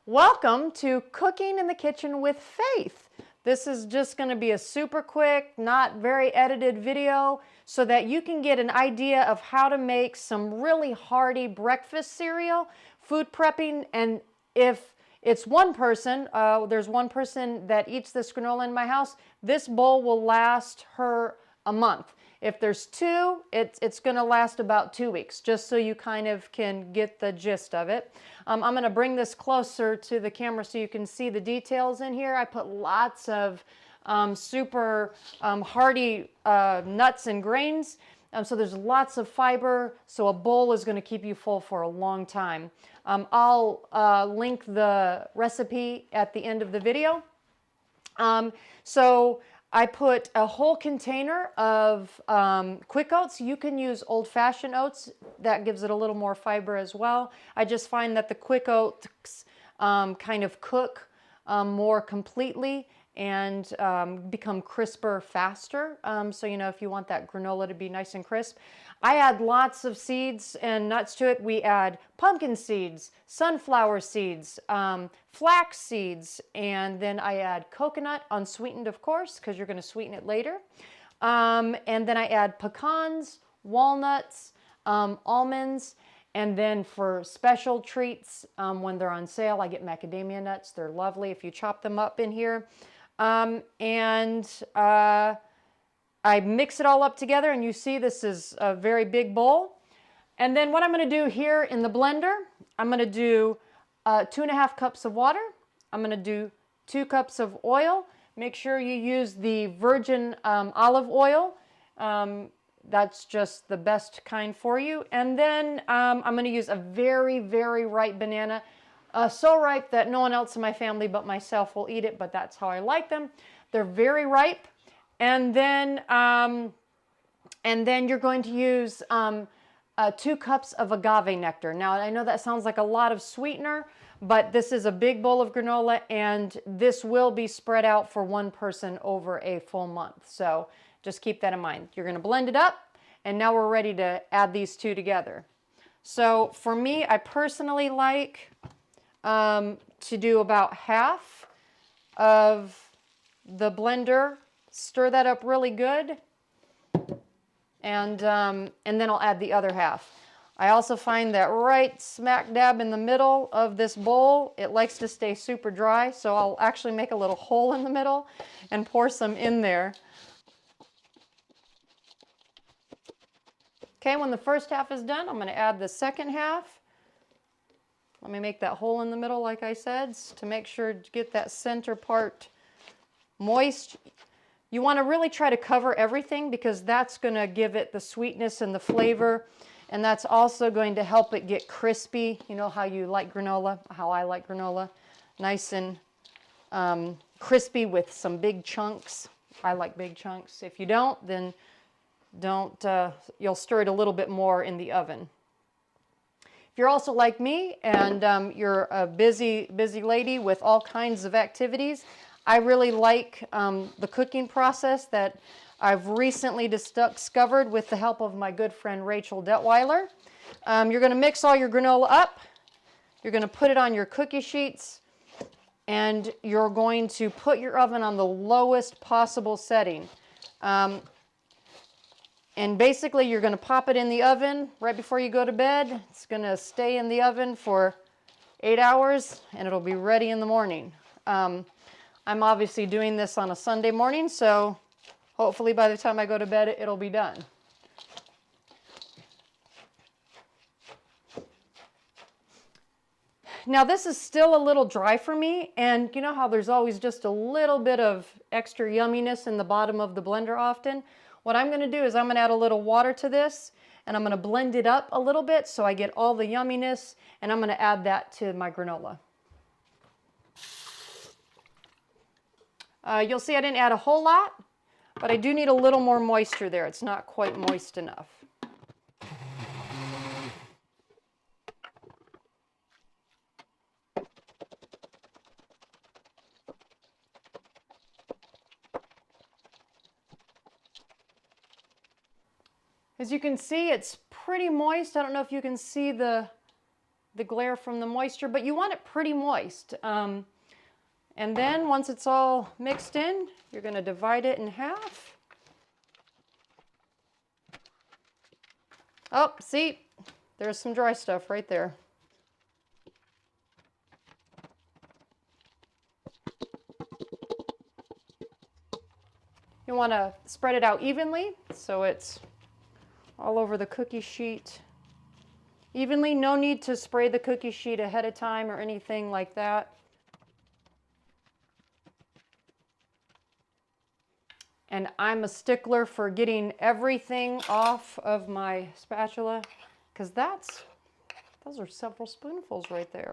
Welcome to Cooking in the Kitchen with Faith. This is just going to be a super quick, not very edited video so that you can get an idea of how to make some really hearty breakfast cereal, food prepping, and if it's one person, there's one person that eats this granola in my house, this bowl will last her a month. If there's two, it's going to last about 2 weeks, just so you kind of can get the gist of it. I'm going to bring this closer to the camera so you can see the details in here. I put lots of super hearty nuts and grains, so there's lots of fiber, so a bowl is going to keep you full for a long time. I'll link the recipe at the end of the video. So I put a whole container of quick oats. You can use old-fashioned oats. That gives it a little more fiber as well. I just find that the quick oats kind of cook more completely and become crisper faster. So, you know, if you want that granola to be nice and crisp. I add lots of seeds and nuts to it. We add pumpkin seeds, sunflower seeds, flax seeds, and then I add coconut, unsweetened of course, because you're going to sweeten it later. And then I add pecans, walnuts, almonds, and then for special treats, when they're on sale, I get macadamia nuts. They're lovely if you chop them up in here. I mix it all up together, and you see this is a very big bowl. And then what I'm going to do here in the blender, I'm going to do 2.5 cups of water. I'm going to do 2 cups of oil. Make sure you use the virgin olive oil. That's just the best kind for you. And then I'm going to use a very, very ripe banana. So ripe that no one else in my family but myself will eat it, but that's how I like them. They're very ripe. And then you're going to use 2 cups of agave nectar. Now, I know that sounds like a lot of sweetener, but this is a big bowl of granola, and this will be spread out for one person over a full month. So just keep that in mind. You're going to blend it up, and now we're ready to add these two together. So for me, I personally like to do about half of the blender. Stir that up really good, and then I'll add the other half. I also find that right smack dab in the middle of this bowl, it likes to stay super dry, so I'll actually make a little hole in the middle and pour some in there. Okay, when the first half is done, I'm going to add the second half. Let me make that hole in the middle like I said to make sure to get that center part moist. You want to really try to cover everything because that's going to give it the sweetness and the flavor, and that's also going to help it get crispy. You know how you like granola, how I like granola. Nice and crispy with some big chunks. I like big chunks. If you don't, then you'll stir it a little bit more in the oven. If you're also like me and you're a busy lady with all kinds of activities, I really like the cooking process that I've recently discovered with the help of my good friend Rachel Detweiler. You're going to mix all your granola up. You're going to put it on your cookie sheets, and you're going to put your oven on the lowest possible setting. And basically, you're going to pop it in the oven right before you go to bed. It's going to stay in the oven for 8 hours, and it'll be ready in the morning. I'm obviously doing this on a Sunday morning, so hopefully by the time I go to bed, it'll be done. Now this is still a little dry for me, and you know how there's always just a little bit of extra yumminess in the bottom of the blender often? What I'm going to do is I'm going to add a little water to this, and I'm going to blend it up a little bit so I get all the yumminess, and I'm going to add that to my granola. You'll see I didn't add a whole lot, but I do need a little more moisture there. It's not quite moist enough. As you can see, it's pretty moist. I don't know if you can see the the glare from the moisture, but you want it pretty moist. And then once it's all mixed in, you're going to divide it in half. Oh, see, there's some dry stuff right there. You want to spread it out evenly so it's all over the cookie sheet evenly. No need to spray the cookie sheet ahead of time or anything like that. And I'm a stickler for getting everything off of my spatula because those are several spoonfuls right there.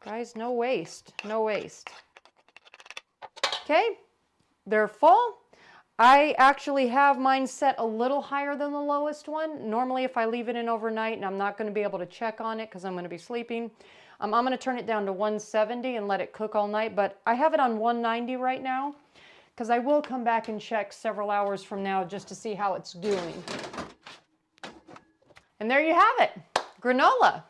Guys, no waste, no waste. Okay, they're full. I actually have mine set a little higher than the lowest one. Normally if I leave it in overnight and I'm not going to be able to check on it because I'm going to be sleeping, I'm going to turn it down to 170 and let it cook all night. But I have it on 190 right now because I will come back and check several hours from now just to see how it's doing. And there you have it, granola.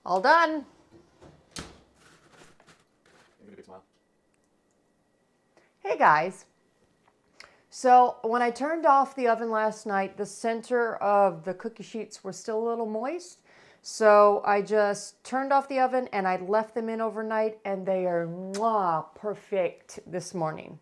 All done. Hey guys. So when I turned off the oven last night, the center of the cookie sheets were still a little moist. So I just turned off the oven and I left them in overnight and they are perfect this morning.